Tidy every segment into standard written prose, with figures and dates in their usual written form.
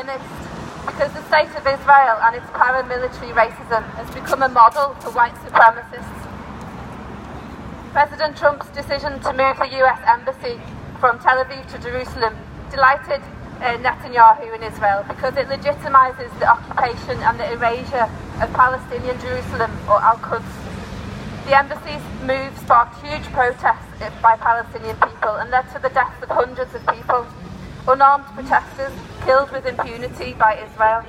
Zionist because the state of Israel and its paramilitary racism has become a model for white supremacists. President Trump's decision to move the US embassy from Tel Aviv to Jerusalem delighted Netanyahu in Israel because it legitimizes the occupation and the erasure of Palestinian Jerusalem, or Al-Quds. The embassy's move sparked huge protests by Palestinian people and led to the deaths of hundreds of people. Unarmed protesters killed with impunity by Israel.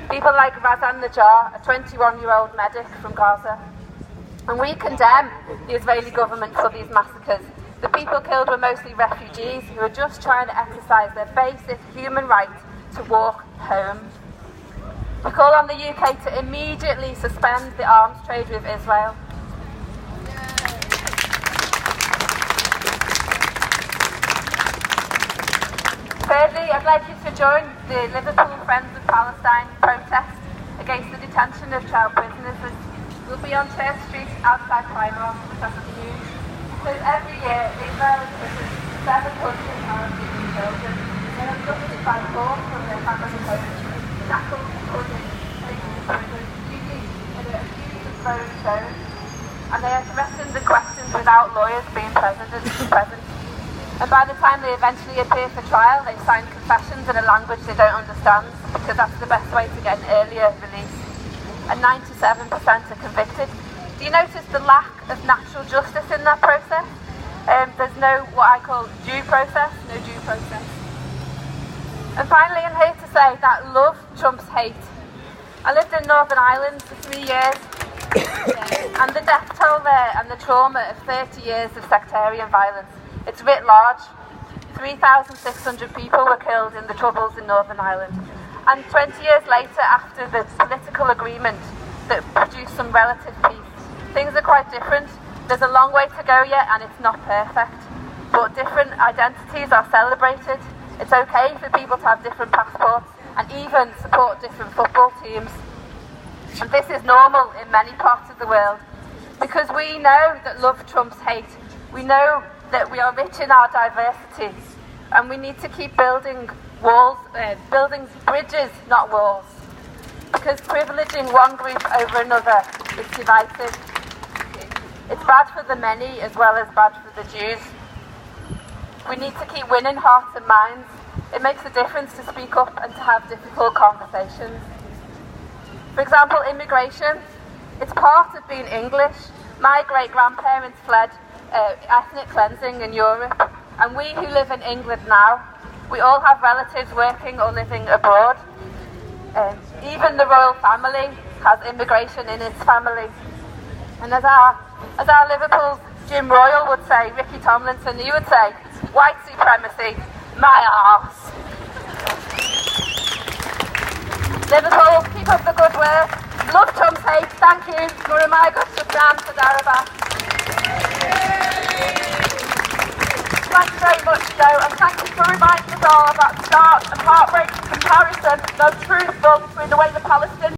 People like Razan Najjar, a 21-year-old medic from Gaza. And we condemn the Israeli government for these massacres. The people killed were mostly refugees who were just trying to exercise their basic human right to walk home. We call on the UK to immediately suspend the arms trade with Israel. Thirdly, I'd like you to join the Liverpool Friends of Palestine protest against the detention of child prisoners. We'll be on Church Street outside Primark this afternoon. Because every year Israel imprisons 700 Palestinian children. They are abducted by force from their family homes, shackled, taken to prison, accused of throwing stones, and they are threatened and questioned without lawyers being present. And by the time they eventually appear for trial, they sign confessions in a language they don't understand, because that's the best way to get an earlier release. And 97% are convicted. Do you notice the lack of natural justice in that process? There's no what I call due process, no due process. And finally, I'm here to say that love trumps hate. I lived in Northern Ireland for 3 years, and the death toll there and the trauma of 30 years of sectarian violence, it's writ large. 3,600 people were killed in the Troubles in Northern Ireland. And 20 years later, after the political agreement that produced some relative peace, things are quite different. There's a long way to go yet, and it's not perfect. But different identities are celebrated. It's okay for people to have different passports and even support different football teams. And this is normal in many parts of the world because we know that love trumps hate. We know that we are rich in our diversity, and we need to keep building walls, bridges, not walls. Because privileging one group over another is divisive. It's bad for the many as well as bad for the Jews. We need to keep winning hearts and minds. It makes a difference to speak up and to have difficult conversations. For example, immigration. It's part of being English. My great-grandparents fled ethnic cleansing in Europe, and we who live in England now, we all have relatives working or living abroad. Even the royal family has immigration in its family. And as our Liverpool Jim Royal would say, Ricky Tomlinson, he would say, white supremacy, my arse. Liverpool, keep up the good work. Love trumps hate. Thank you. Muramai Gutsudan Sadaraba. Thank you very much, Joe, and thank you for reminding us all about stark and heartbreaking comparison, though truthful, between the way the Palestinians